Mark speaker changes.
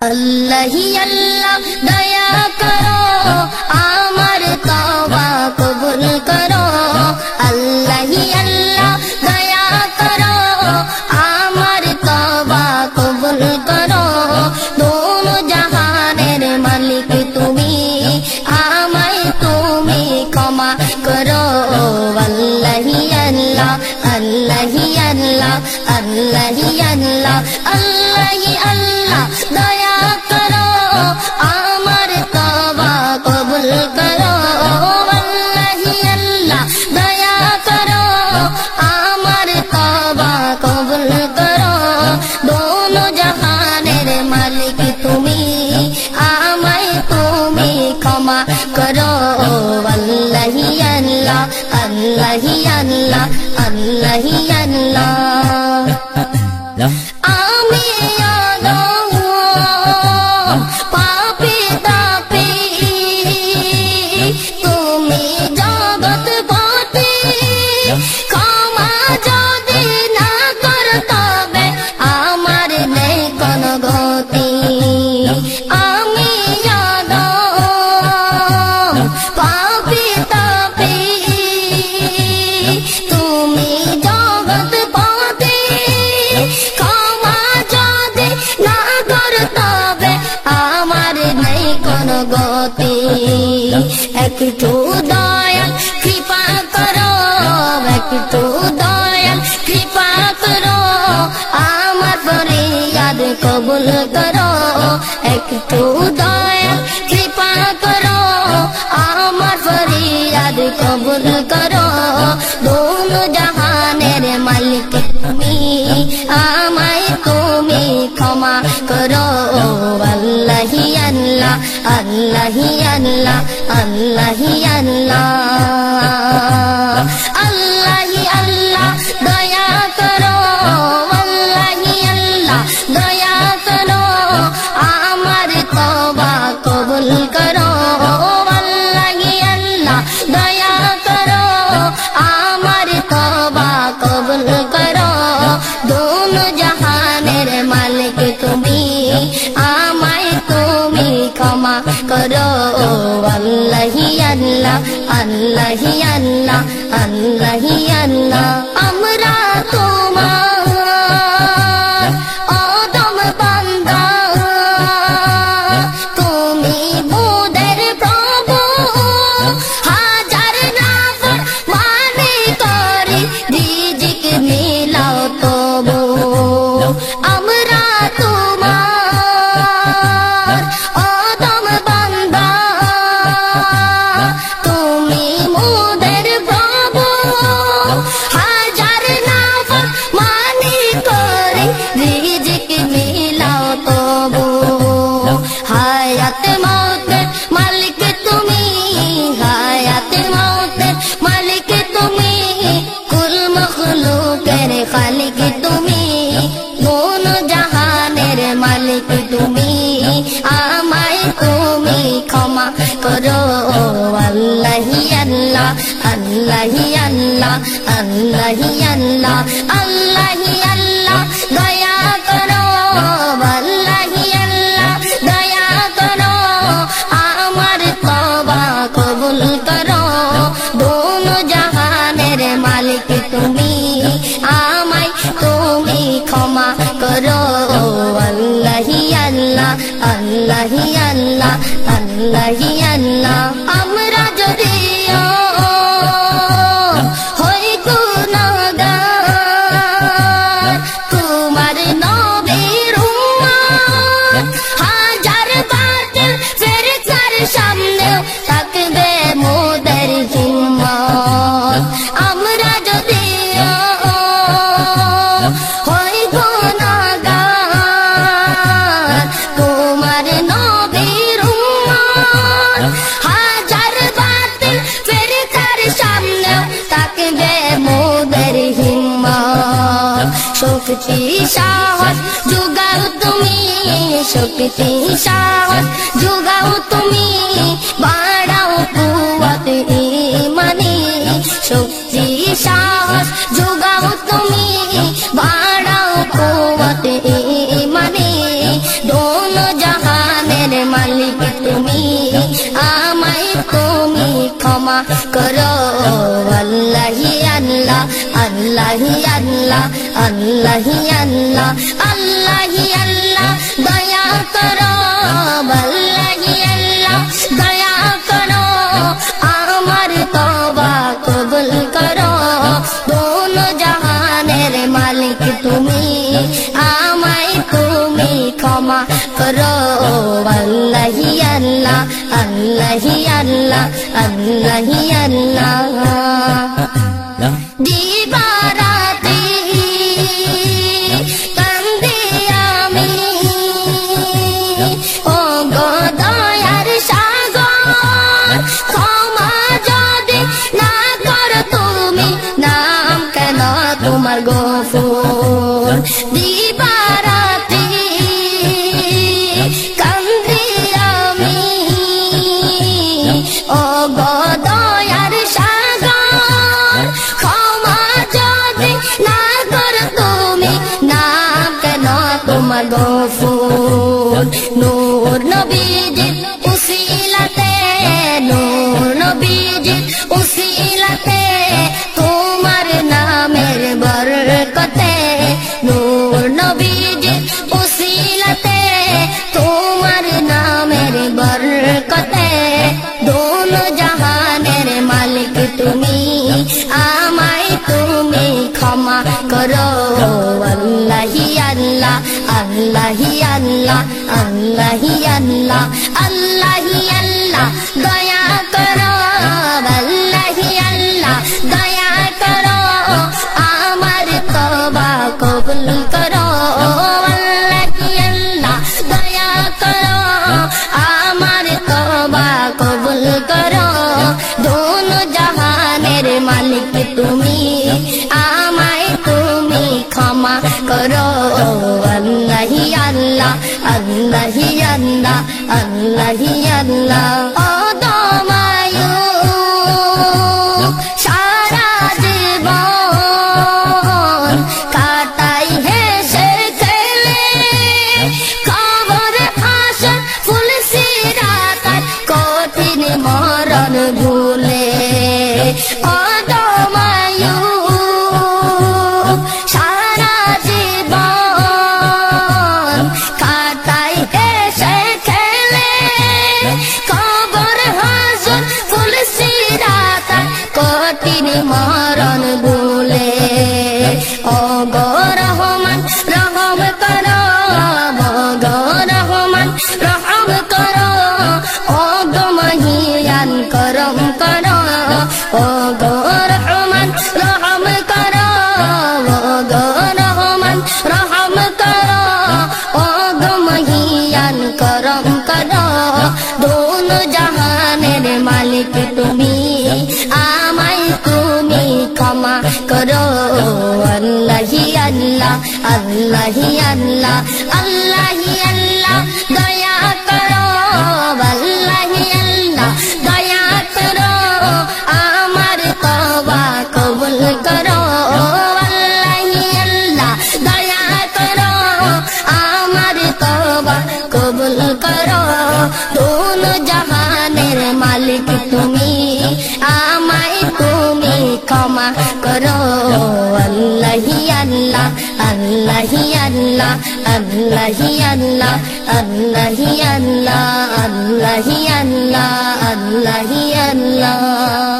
Speaker 1: अल्लाह ही अल्लाह दया करो आमर तौबा कबूल करो। अल्लाह ही अल्लाह दया करो आमर तौबा कबूल करो। दोनों जहानेर मालिक तुमी आमाय तुमी क्षमा करो। अल्लाह ही अल्लाह अल्लाह ही अल्लाह अल्लाह ही अल्लाह अल्लाह ही अल्लाह दया करो आमर तौबा कबूल करो। अल्लाह ही अल्लाह दया करो आमर तौबा कबूल करो। दोनों जहानेर मालिक तुमी आमाय तुमी क्षमा करो। अल्लाह ही अल्लाह अल्लाह ही अल्लाह अल्लाह ही अल्लाह। आमी पापी तापी तुमी जगत पति क्षमा जदि ना कर तबे आमार नेই কোনো গতি। আমি পাপী তাপী তুমি জগত পতি ক্ষমা যদি না কর তবে আমার নেই কোনো গতি। একটু দয়াল কৃপা করো একটু দয়াল কৃপা করো আমার ফরিয়াদ কবুল করো। একটু দয়াল কৃপা করো আমার ফরিয়াদ কবুল করো। दोनों जहानेर मालिक तुमी आमाय तुमी क्षमा करो। अल्लाह ही अल्लाह अल्लाह ही अल्लाह अल्लाह ही अल्लाह अल्लाह ही अल्लाह दया करो। अल्लाह ही अल्लाह दया करो आमार तौबा कबूल करो। अल्लाह ही अल्लाह दया करो आमार तौबा कबूल करो। दोनों जहानेर मालिक तुमी आमाय तुमी क्षमा करो। अल्लाह ही अल्लाह अल्लाह ही अल्लाह अल्लाह ही अल्लाह। আমরা তোমার অদম বান্দা তুমি মোদের প্রভু হাজার নাফর মানে করি রিজিক মিলাও তবু। আমরা তোমার অদম বান্দা তুমি মোদের প্রভু হাজার নাফর মানে করি রিজিক মিলাও তবু। হায়াত মৌতের মালিক তুমি হায়াত মৌতের মালিক তুমি কুল মখলুকের খালিক তুমি दोनों जहानेर मालिक तुमी आमाय तुमी क्षमा करो। अल्लाह ही अल्लाह अल्लाह ही अल्लाह अल्लाह ही अल्लाह अल्लाह ही अल्लाह दया करो। अल्लाह ही अल्लाह दया करो आमार तौबा कबूल करो। दोनों जहानेर मालिक तुमी आमाय तुमी क्षमा करो। अल्लाह ही अल्लाह अल्लाह ही अल्लाह अल्लाह ही अल्लाह। আমরা যদিও হই গুনাহগার তোমার নবীর উম্মত হাজার বাতিল ফেরেশতার সামনেও থাকবে মোদের হিম্মত। আমরা যদিও হই গুনাহগার তোমার নবীর উম্মত হাজার বাতিল ফেরেশতার সামনেও থাকবে মোদের হিম্মত। শক্তি সাহস যোগাও তুমি শক্তি সাহস যোগাও তুমি বাড়াও কুওয়াত ঈমানি। শক্তি সাহস যোগাও তুমি বাড়াও কুওয়াত ঈমানি। दोनों जहां ক্ষমা করো আল্লাহি আল্লাহ আল্লাহি আল্লাহ আল্লাহি আল্লাহ আল্লাহি আল্লাহ দয়া করো আল্লাহি আল্লাহ দয়া করো আমার তওবা কবুল করো দোনো জাহানের মালিক তুমি আমায় তুমি ক্ষমা করো আল্লাহি আল্লাহ আল্লাহি আল্লাহ আল্লাহি আল্লাহ দিবারাতি কান্দি আমি ও গো দয়ার সাগর ক্ষমা যদি না করো তুমি নাম কেন তোমার গফুর দিবারাতি কান্দি আমি ও গো দয়ার সাগর ক্ষমা যদি না করো তুমি নাম কেন তোমার গফুর নূর নবীজির উসিলাতে নূর নবীজির উসিলাতে তোমার নামের বরকতে নূর নবীজির উসিলাতে তোমার নামের বরকতে দোনো জাহানের মালিক তুমি আমায় তুমি ক্ষমা করো আল্লাহি আল্লাহ আল্লাহি আল্লাহ আল্লাহি আল্লাহ আল্লাহি আল্লাহ দয়া করো আল্লাহি আল্লাহ দয়া করো আমার তওবা কবুল করো আল্লাহি আল্লাহ দয়া করো আমার তওবা কবুল করো দোনো জাহানের মালিক তুমি আমায় তুমি ক্ষমা করো আল্লাহি আল্লাহ আল্লাহি আল্লাহ আল্লাহি আল্লাহ ও দমায়ু সারা জীবন কাটাই হেসে খেলে কবর হাসর ফুল সিরাতার কঠিন মরণ ভুলে ও দমায়ু সারা জীবন কাটাই হেসে খেলে কবর হাসর ফুল সিরাতার কঠিন মরণ ভুলে ও গো রহমান রহম করো ও গো রহমান রহম করো ও গো মহিয়ান করম করো ও গো রহমান রহম করো ও গো রহমান রহম করো ও গো মহিয়ান করম করো দোনো জাহানের মালিক তুমি আমায় তুমি ক্ষমা করো আল্লাহি আল্লাহ আল্লাহি আল্লাহ আল্লাহি আল্লাহ দয়া করো আল্লাহি আল্লাহ দয়া করো আমার তওবা কবুল করো আল্লাহি আল্লাহ দয়া করো আমার তওবা কবুল করো দোনো জাহানের মালিক তুমি আমায় তুমি ক্ষমা করো আল্লাহি আল্লাহ আল্লাহি আল্লাহ আল্লাহি আল্লাহ আল্লাহি আল্লাহ আল্লাহি আল্লাহ আল্লাহি আল্লাহ